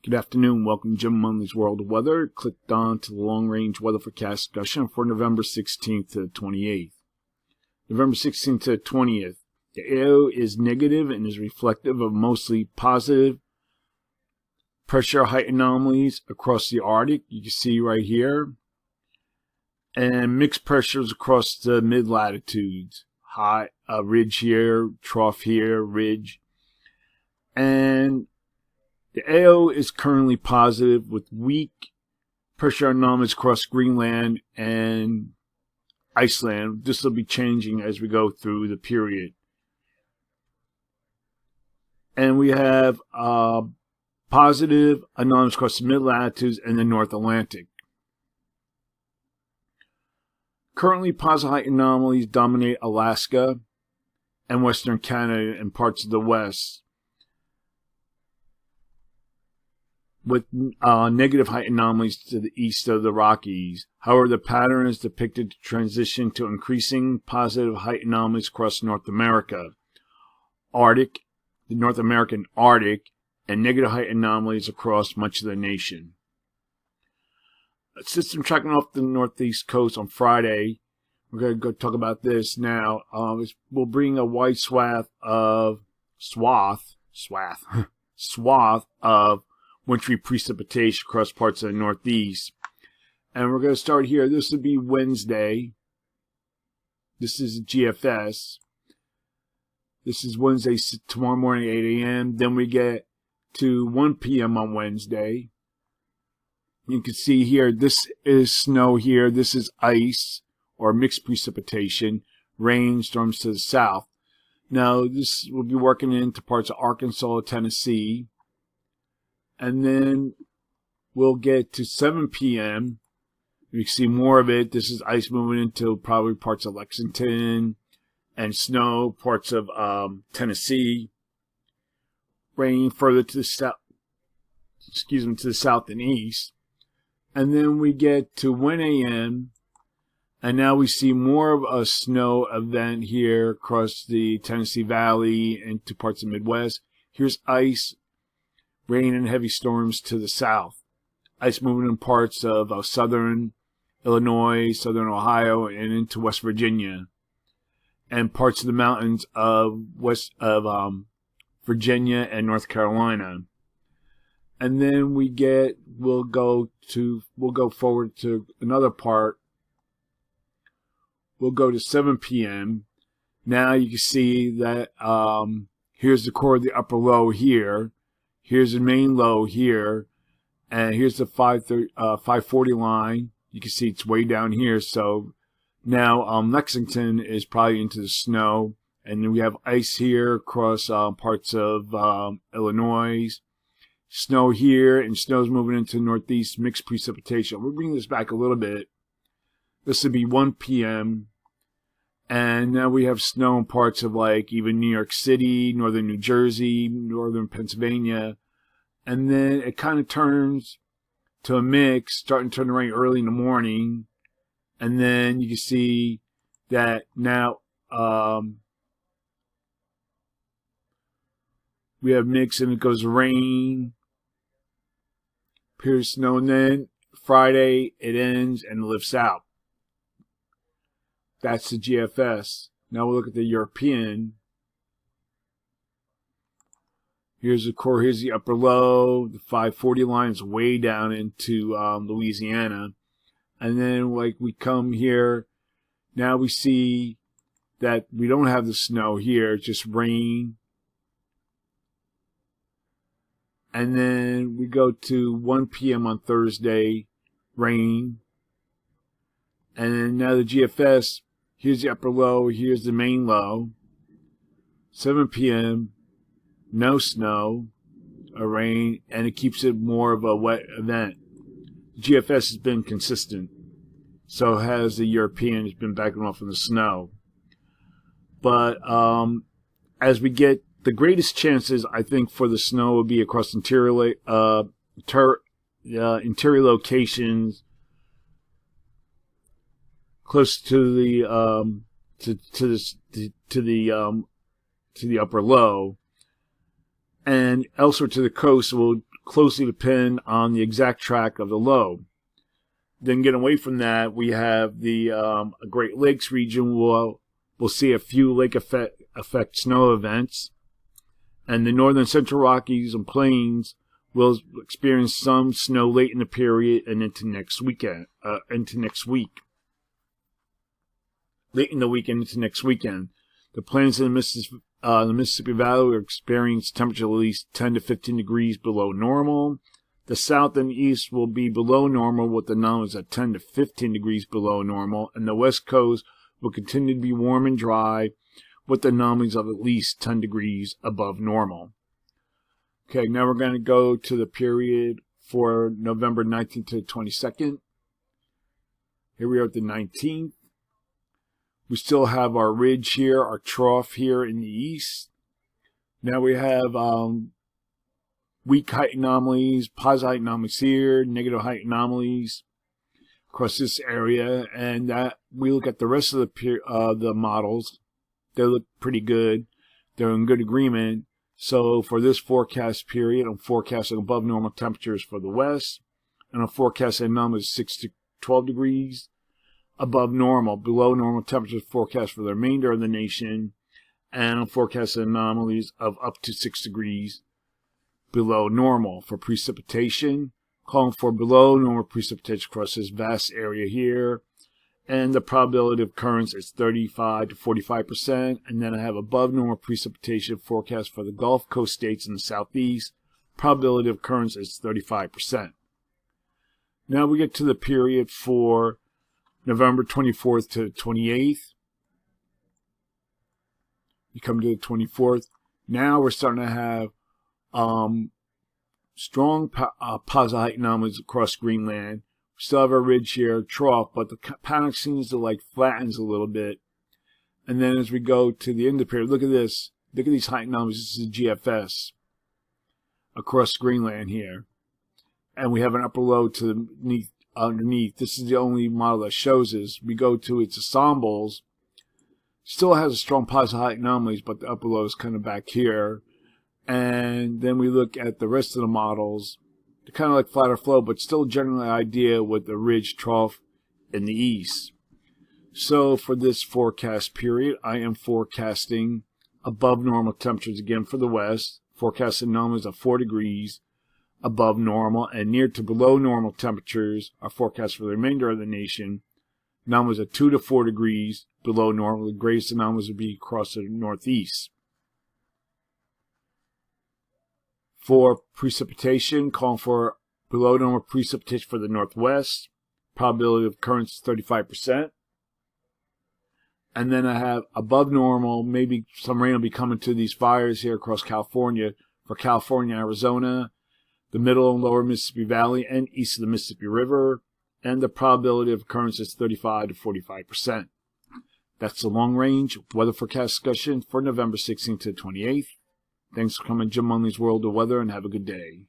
Good afternoon. Welcome to Jim Munley's World of Weather. Clicked on to the long-range weather forecast discussion for November 16th to 28th. November 16th to 20th. The AO is negative and is reflective of mostly positive pressure height anomalies across the Arctic. You can see right here. And mixed pressures across the mid-latitudes. High, ridge here, trough here, ridge. And the AO is currently positive with weak pressure anomalies across Greenland and Iceland. This will be changing as we go through the period. And we have positive anomalies across the mid-latitudes and the North Atlantic. Currently, positive height anomalies dominate Alaska and Western Canada and parts of the West, with negative height anomalies to the east of the Rockies. However, the pattern is depicted to transition to increasing positive height anomalies across North America, Arctic, the North American Arctic, and negative height anomalies across much of the nation. A system tracking off the northeast coast on Friday, we're going to go talk about this now, will bring a wide swath of wintry precipitation across parts of the Northeast. And we're going to start here. This would be Wednesday. This is GFS. This is Wednesday, tomorrow morning, 8 a.m. Then we get to 1 p.m. on Wednesday. You can see here, this is snow here. This is ice or mixed precipitation. Rain, storms to the south. Now, this will be working into parts of Arkansas, Tennessee. And then we'll get to 7 p.m. You can see more of it. This is ice moving into probably parts of Lexington and snow, parts of Tennessee. Rain further to the south, to the south and east. And then we get to 1 a.m. and now we see more of a snow event here across the Tennessee Valley and to parts of the Midwest. Here's ice, rain, and heavy storms to the south. Ice moving in parts of southern Illinois, southern Ohio, and into West Virginia, and parts of the mountains of Virginia and North Carolina. And then we'll go forward to another part. We'll go to 7 p.m. Now you can see that here's the core of the upper low here. Here's the main low here, and here's the 540 line. You can see it's way down here. So now Lexington is probably into the snow, and then we have ice here across parts of Illinois. Snow here, and snow's moving into northeast, mixed precipitation. We're bringing this back a little bit. This would be 1 p.m. And now we have snow in parts of like even New York City, northern New Jersey, northern Pennsylvania. And then it kind of turns to a mix, starting to turn to rain early in the morning. And then you can see that now we have mix, and it goes rain, appears snow, and then Friday it ends and lifts out. That's the GFS. Now we'll look at the European. Here's the core, here's the upper low. The 540 line is way down into Louisiana. And then like we come here, now we see that we don't have the snow here, it's just rain. And then we go to 1 p.m. on Thursday, rain. And then now the GFS, here's the upper low, here's the main low. 7 p.m., no snow or rain, and it keeps it more of a wet event. The GFS has been consistent, so has the European. Has been backing off of the snow. But as we get, the greatest chances, I think, for the snow will be across interior locations close to the upper low, and elsewhere to the coast will closely depend on the exact track of the low. Then getting away from that, we have the Great Lakes region. We'll see a few lake effect snow events. And the northern Central Rockies and Plains will experience some snow late in the period and into next week. Late in the weekend into next weekend. The plains in the Mississippi Valley will experience temperature at least 10 to 15 degrees below normal. The south and east will be below normal with the anomalies at 10 to 15 degrees below normal. And the west coast will continue to be warm and dry with the anomalies of at least 10 degrees above normal. Okay, now we're going to go to the period for November 19th to 22nd. Here we are at the 19th. We still have our ridge here, our trough here in the east. Now we have weak height anomalies, positive height anomalies here, negative height anomalies across this area. And that we look at the rest of the models. They look pretty good. They're in good agreement. So for this forecast period, I'm forecasting above normal temperatures for the west. And I'm forecasting anomalies 6 to 12 degrees above normal. Below normal temperatures forecast for the remainder of the nation. And I'm forecasting anomalies of up to 6 degrees below normal. For precipitation, calling for below normal precipitation across this vast area here. And the probability of occurrence is 35 to 45%. And then I have above normal precipitation forecast for the Gulf Coast states in the southeast. Probability of occurrence is 35%. Now we get to the period for November 24th to 28th. You come to the 24th. Now we're starting to have strong positive height anomalies across Greenland. We still have a ridge here, trough, but the pattern seems to like flattens a little bit. And then as we go to the end of the period, look at this. Look at these height anomalies. This is the GFS across Greenland here. And we have an upper low to the underneath. This is the only model that shows this. We go to its ensembles. Still has a strong positive height anomalies, but the upper low is kind of back here. And then we look at the rest of the models. They're kind of like flatter flow, but still generally idea with the ridge trough in the east. So for this forecast period, I am forecasting above normal temperatures again for the west. Forecasting anomalies of 4 degrees above normal, and near to below normal temperatures are forecast for the remainder of the nation. Anomalies of 2 to 4 degrees below normal. The greatest anomalies would be across the northeast. For precipitation, calling for below normal precipitation for the northwest. Probability of occurrence is 35%. And then I have above normal, maybe some rain will be coming to these fires here across California. For California, Arizona, the middle and lower Mississippi Valley, and east of the Mississippi River. And the probability of occurrence is 35 to 45%. That's the long range weather forecast discussion for November 16th to 28th. Thanks for coming to Jim Munley's World of Weather, and have a good day.